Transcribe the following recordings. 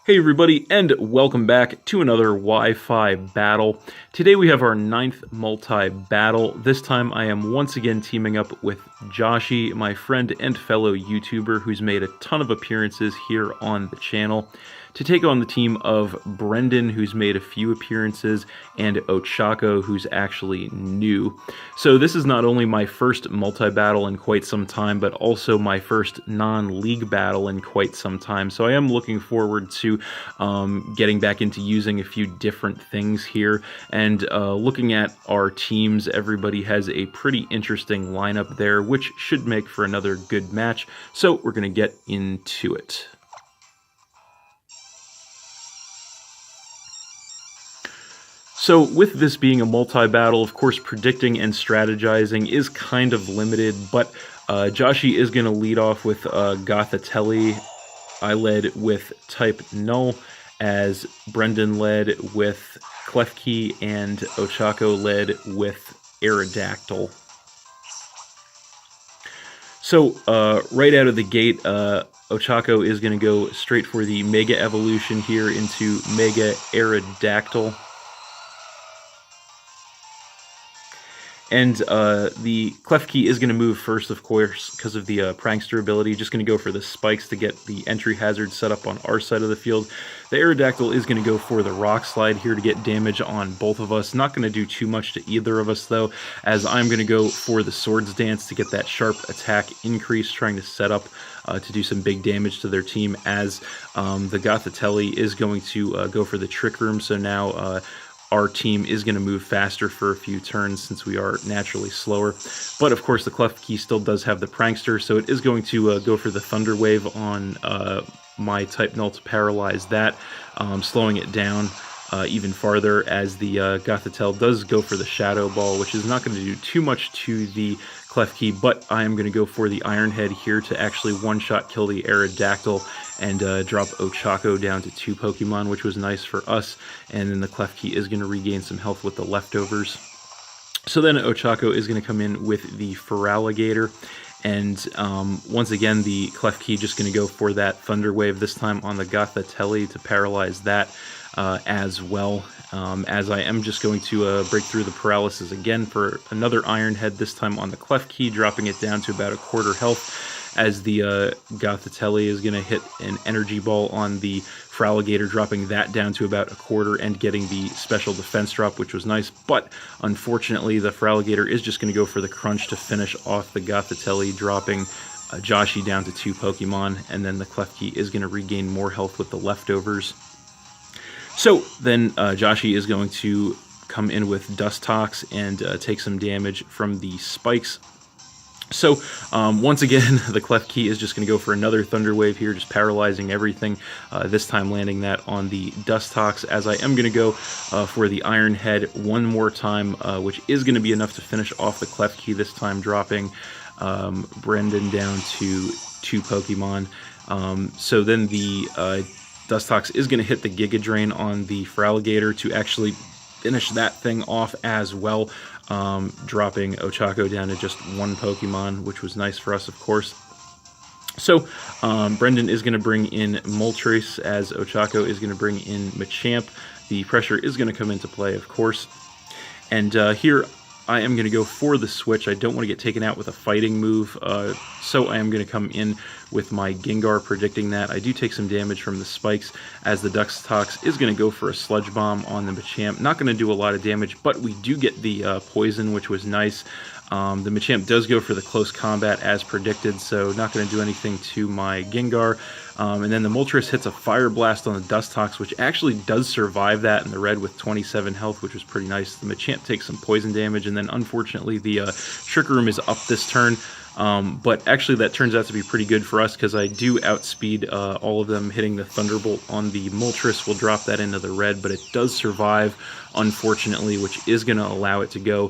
Hey everybody, and welcome back to another Wi-Fi battle. Today we have our 9th multi-battle. This time I am once again teaming up with Joshie, my friend and fellow YouTuber who's made a ton of appearances here on the channel, to take on the team of Brendan, who's made a few appearances, and Ochaco, who's actually new. So this is not only my first multi-battle in quite some time, but also my first non-league battle in quite some time. So I am looking forward to getting back into using a few different things here. And looking at our teams, everybody has a pretty interesting lineup there, which should make for another good match. So we're going to get into it. So with this being a multi-battle, of course, predicting and strategizing is kind of limited, but Joshie is going to lead off with Gothatelli. I led with Type Null, as Brendan led with Klefki, and Ochaco led with Aerodactyl. So right out of the gate, Ochaco is going to go straight for the Mega Evolution here into Mega Aerodactyl. And the Klefki is going to move first, of course, because of the Prankster ability. Just going to go for the spikes to get the entry hazard set up on our side of the field. The Aerodactyl is going to go for the Rock Slide here to get damage on both of us. Not going to do too much to either of us, though, as I'm going to go for the Swords Dance to get that sharp attack increase, trying to set up to do some big damage to their team, as the Gothatelli is going to go for the Trick Room. So now our team is going to move faster for a few turns since we are naturally slower. But of course the Klefki still does have the Prankster, so it is going to go for the Thunder Wave on my Type Null to paralyze that, slowing it down even farther, as the Gothatelli does go for the Shadow Ball, which is not going to do too much to the Klefki, but I am going to go for the Iron Head here to actually one-shot kill the Aerodactyl and drop Ochaco down to 2 Pokemon, which was nice for us. And then the Klefki is going to regain some health with the leftovers. So then Ochaco is going to come in with the Feraligatr, and once again the Klefki just going to go for that Thunder Wave, this time on the Gothatelli to paralyze that as well. As I am just going to break through the paralysis again for another Iron Head, this time on the Klefki, dropping it down to about a quarter health, as the Gothatelli is going to hit an Energy Ball on the Feraligatr, dropping that down to about a quarter and getting the special defense drop, which was nice. But unfortunately the Feraligatr is just going to go for the Crunch to finish off the Gothatelli, dropping Joshie down to 2 Pokemon, and then the Klefki is going to regain more health with the leftovers. So then Joshie is going to come in with Dustox and take some damage from the spikes. So once again, the Klefki is just going to go for another Thunder Wave here, just paralyzing everything, this time landing that on the Dustox, as I am going to go for the Iron Head one more time, which is going to be enough to finish off the Klefki, this time dropping Brendan down to 2 Pokemon. So then the Dustox is going to hit the Giga Drain on the Feraligatr to actually finish that thing off as well, dropping Ochaco down to just 1 Pokemon, which was nice for us, of course. So Brendan is going to bring in Moltres, as Ochaco is going to bring in Machamp. The pressure is going to come into play, of course. And here I am going to go for the switch. I don't want to get taken out with a fighting move, so I am going to come in with my Gengar, predicting that. I do take some damage from the spikes, as the Dustox is going to go for a Sludge Bomb on the Machamp. Not going to do a lot of damage, but we do get the poison, which was nice. The Machamp does go for the close combat as predicted, so not going to do anything to my Gengar. And then the Moltres hits a Fire Blast on the Dustox, which actually does survive that in the red with 27 health, which was pretty nice. The Machamp takes some poison damage, and then unfortunately the Trick Room is up this turn. But actually that turns out to be pretty good for us, because I do outspeed all of them. Hitting the Thunderbolt on the Moltres will drop that into the red, but it does survive, unfortunately, which is going to allow it to go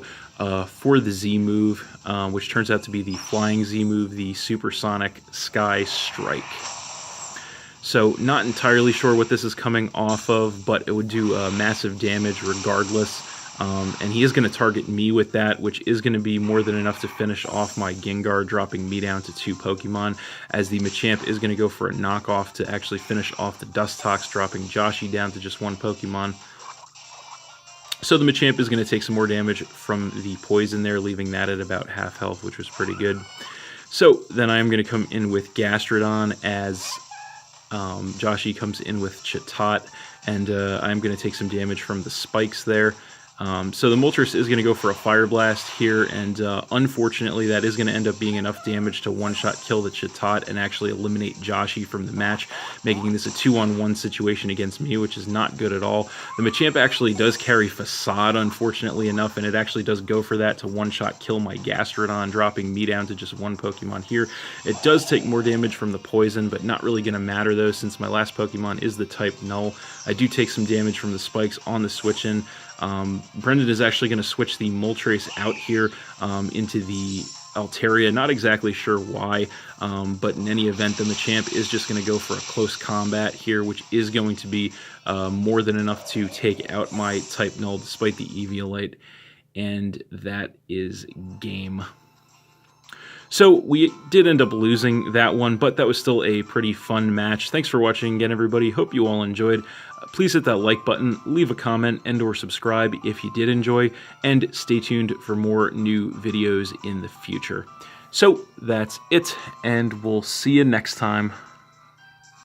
for the Z move, which turns out to be the Flying Z move, the Supersonic Sky Strike. So not entirely sure what this is coming off of, but it would do massive damage regardless. and he is going to target me with that, which is going to be more than enough to finish off my Gengar, dropping me down to 2 Pokemon, as the Machamp is going to go for a knockoff to actually finish off the Dustox, dropping Joshie down to just 1 Pokemon. So the Machamp is going to take some more damage from the poison there, leaving that at about half health, which was pretty good. So then I'm going to come in with Gastrodon as Joshie comes in with Chatot, and I'm going to take some damage from the spikes there. So the Moltres is going to go for a Fire Blast here, and unfortunately that is going to end up being enough damage to one-shot kill the Chatot and actually eliminate Joshie from the match, making this a 2-on-1 situation against me, which is not good at all. The Machamp actually does carry Facade, unfortunately enough, and it actually does go for that to one-shot kill my Gastrodon, dropping me down to just 1 Pokemon here. It does take more damage from the Poison, but not really going to matter though, since my last Pokemon is the type Null. I do take some damage from the spikes on the switch-in. Brendan is actually going to switch the Moltres out here into the Altaria. Not exactly sure why, but in any event, the Machamp is just going to go for a close combat here, which is going to be more than enough to take out my type Null despite the Eviolite, and that is game. So we did end up losing that one, but that was still a pretty fun match. Thanks for watching again, everybody. Hope you all enjoyed. Please hit that like button, leave a comment, and or subscribe if you did enjoy, and stay tuned for more new videos in the future. So that's it, and we'll see you next time.